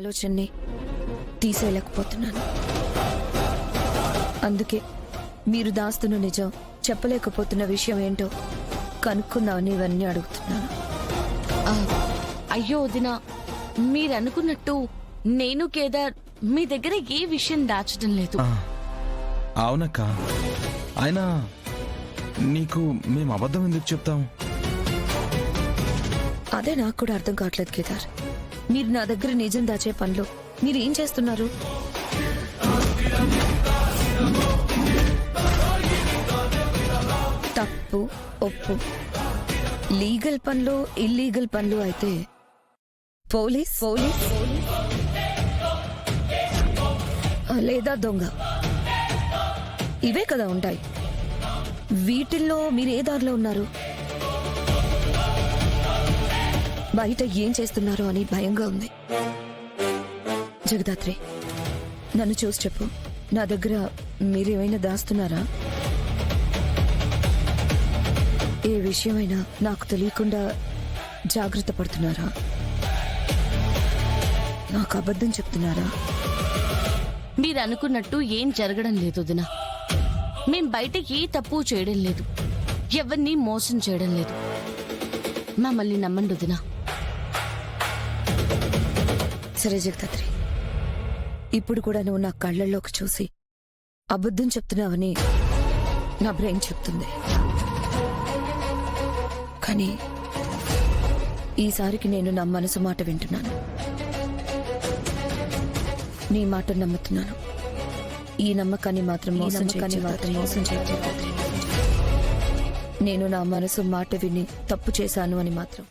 ఆలోచనని తీసేయలేకపోతున్నాను. అందుకే మీరు దాస్తున్న నిజం, చెప్పలేకపోతున్న విషయం ఏంటో కనుక్కుందామని ఇవన్నీ అడుగుతున్నాను. అయ్యో వదిన, మీరనుకున్నట్టు నేను కేదార్ మీ దగ్గర ఏ విషయం దాచడం లేదు. అవునక్క, అయినా నీకు మేము అబద్ధం ఎందుకు చెప్తాం? అదే నాకు కూడా అర్థం కావట్లేదు కేదార్. మీరు నా దగ్గర నిజం దాచే పనిలో మీరు ఏం చేస్తున్నారు? తప్పు ఒప్పు, లీగల్ పనులు ఇల్లీగల్ పనులు అయితే పోలీస్ లేదా దొంగ, ఇవే కదా ఉంటాయి. వీటిల్లో మీరు ఏ దారిలో ఉన్నారు? బయట ఏం చేస్తున్నారో అని భయంగా ఉంది. జగదాత్రి, నన్ను చూసి చెప్పు, నా దగ్గర మీరేమైనా దాస్తున్నారా? ఏ విషయమైనా నాకు తెలియకుండా జాగ్రత్త పడుతున్నారా? నాకు అబద్ధం చెప్తున్నారా? మీరు అనుకున్నట్టు ఏం జరగడం లేదు వదిన. మేం బయట ఏ తప్పు చేయడం లేదు, ఎవరిని మోసం చేయడం లేదు. మమ్మల్ని నమ్మండి వదిన. సరే జగదాత్రి, ఇప్పుడు కూడా నువ్వు నా కళ్ళల్లోకి చూసి అబద్ధం చెప్తున్నావని నా బ్రెయిన్ చెప్తుంది. కానీ ఈసారికి నేను నా మనసు మాట వింటున్నాను, నీ మాట నమ్ముతున్నాను. ఈ నమ్మకాన్ని మాత్రం మోసం చేయొద్దు. నేను నా మనసు మాట విని తప్పు చేశాను అని మాత్రం.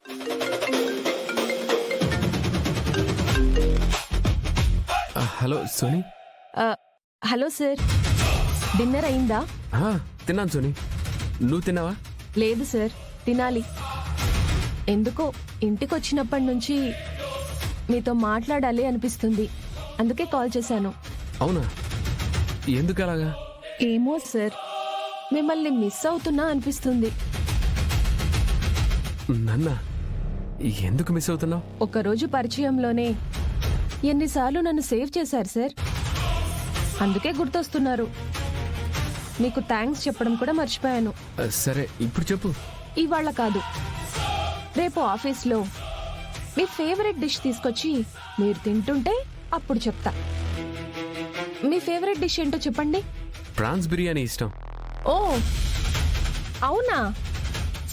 Hello Soni. Hello sir, dinner అయిందా? తిన్నాను సోనీ, నువ్వు తిన్నావా? లేదు సార్, తినాలి. ఎందుకో ఇంటికి వచ్చినప్పటి నుంచి మీతో మాట్లాడాలి అనిపిస్తుంది, అందుకే కాల్ చేశాను. అవునా, ఎందుకు అలాగా? ఏమో సార్, మిమ్మల్ని మిస్ అవుతున్నా అనిపిస్తుంది. నన్నా ఎందుకు మిస్ అవుతున్నావు? ఒకరోజు పరిచయంలోనే ఎన్నిసార్లు నన్ను సేవ్ చేశారు సార్, అందుకే గుర్తొస్తున్నారు. మీకు థ్యాంక్స్ చెప్పడం కూడా మర్చిపోయాను. సరే ఇప్పుడు చెప్పు. ఇవాళ కాదు, రేపు ఆఫీస్లో మీ ఫేవరెట్ డిష్ తీసుకొచ్చి మీరు తింటుంటే అప్పుడు చెప్తా. మీ ఫేవరెట్ డిష్ ఏంటో చెప్పండి. ప్రాన్స్ బిర్యానీ ఇష్టం. ఓ అవునా,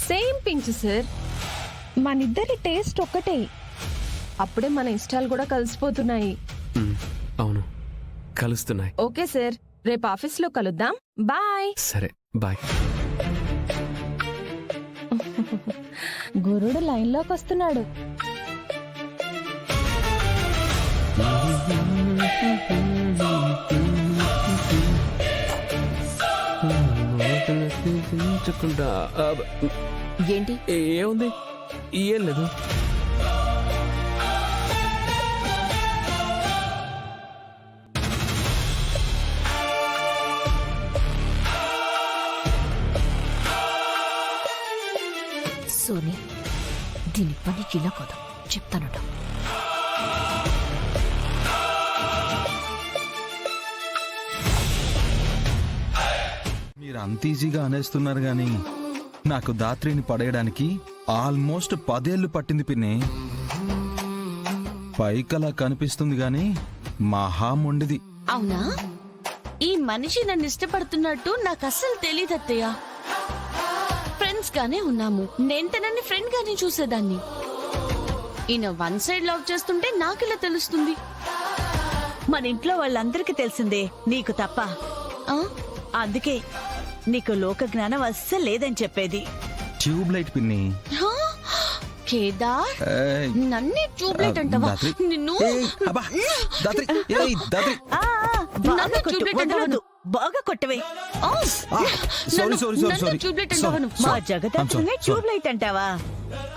సేమ్ పించ్ సార్. మనిద్దరి టేస్ట్ ఒక్కటే, అప్పుడే మన ఇష్టాలు కూడా కలిసిపోతున్నాయి. అవును, కలుస్తున్నాయి. ఓకే సార్, రేపు ఆఫీస్లో కలుద్దాం. బాయ్. సరే బాయ్. గురుడు లైన్లోకి వస్తున్నాడు. ఏంటి? ఏముంది, ఏం లేదు. సోనీ, దీని పని ఇలా కదా చెప్తానట. మీరు అంత ఈజీగా అనేస్తున్నారు గాని నాకు దాత్రిని పడేయడానికి ఆల్మోస్ట్ 10 ఏళ్లు పట్టింది పిన్ని. పైకలా కనిపిస్తుంది గాని మహామొండిది. అవునా, ఈ మనిషి నన్ను ఇష్టపడుతున్నట్టు నాకు అస్సలు తెలియదు అత్తయ్య. ఫ్రెండ్స్ గానే ఉన్నాము, నేను తనని ఫ్రెండ్ గానే చూసేదాన్ని. ఈయన వన్ సైడ్ లవ్ చేస్తుంటే నాకిలా తెలుస్తుంది. మన ఇంట్లో వాళ్ళందరికీ తెలిసిందే, నీకు తప్ప. అందుకే నీకు లోక జ్ఞానం అస్సలు లేదని చెప్పేది. ట్యూబ్ లైట్ పిన్ని. కేదార్, నన్నే ట్యూబ్లైట్ అంటావా? నిన్ను బాగా కొట్టవే. మా జగదాత్రినే ట్యూబ్ లైట్ అంటావా?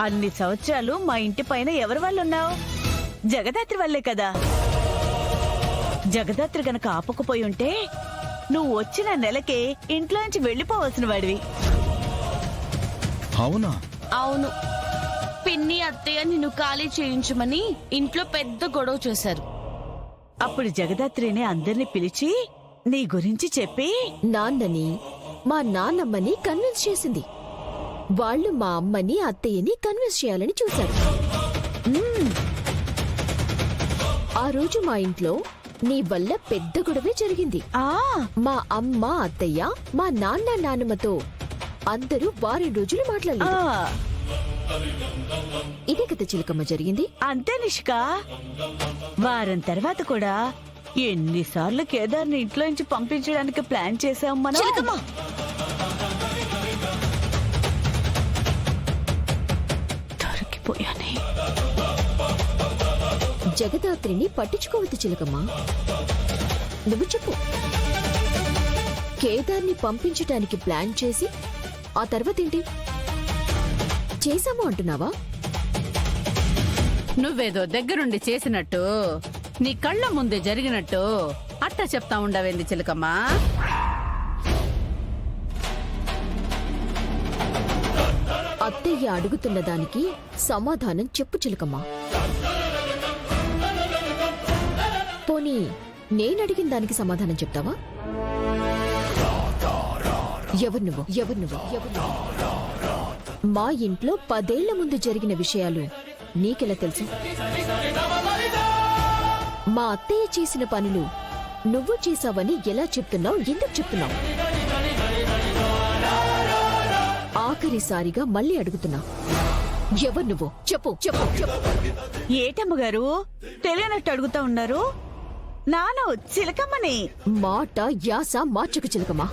అన్ని సంవత్సరాలు మా ఇంటి పైన ఎవరి వాళ్ళు ఉన్నావు? జగదాత్రి వల్లే కదా. జగదాత్రి గనక ఆపకపోయి ఉంటే నువ్వు వచ్చిన నెలకే ఇంట్లోంచి వెళ్లిపోవలసిన వాడివి. అవునా? అవును, పిన్ని అత్తయ్య నిన్ను ఖాళీ చేయించమని ఇంట్లో పెద్ద గొడవ చేశారు. అప్పుడు జగదాత్రిని అందరిని పిలిచి నీ గురించి చెప్పి నాన్నని మా నాన్నమ్మని కన్విన్స్ చేసింది. వాళ్ళు మా అమ్మని అత్తయ్యని కన్విన్స్ చేయాలని చూశారు. ఆ రోజు మా ఇంట్లో నీ వల్ల పెద్ద గొడవే జరిగింది. ఆ మా అమ్మ అత్తయ్య మా నాన్న నాన్నమ్మతో అందరూ వారం రోజులు ఆ, మాట్లాడలేదు. ఇదే కదా చిలకమ్మ జరిగింది. అంతే నిష్కా. వారం తర్వాత కూడా ఎన్నిసార్లు కేదార్ని ఇంట్లో నుంచి పంపించడానికి ప్లాన్ చేసాం మనం. చిలకమ్మ దొరికిపోయానే. జగదాత్రిని పట్టించుకోవద్దు చిలకమ్మ. నువ్వు చెప్పు, కేదార్ని పంపించటానికి ప్లాన్ చేసి ఆ తర్వాత ఏంటి చేశాము అంటున్నావా? నువ్వేదో దగ్గరుండి చేసినట్టు నీ కళ్ళ ముందే జరిగినట్టు అట్ట చెప్తా ఉండవేంది చిలకమ్మా? అత్తయ్య అడుగుతున్న దానికి సమాధానం చెప్పు చిలకమ్మ. పోనీ నేనడిగిన దానికి సమాధానం చెప్తావా? ఎవరు నువ్వు? ఎవరు నువ్వు? ఎవరు నువ్వు? మా ఇంట్లో 10 ఏళ్ల ముందు జరిగిన విషయాలు నీకెలా తెలుసు? మా అత్తయ్య చేసిన పనులు నువ్వు చేశావని ఎలా చెప్తున్నావు? ఎందుకు చెప్తున్నావు? ఆఖరిసారిగా మళ్ళీ అడుగుతున్నా, ఎవరు నువ్వు? చెప్పు చెప్పు చెప్పు. ఏటమ్మగారు తెలియనట్టు అడుగుతా ఉన్నారు? నాను చిలకమ్మని. మాట యాస మార్చకు చిలకమ్మా.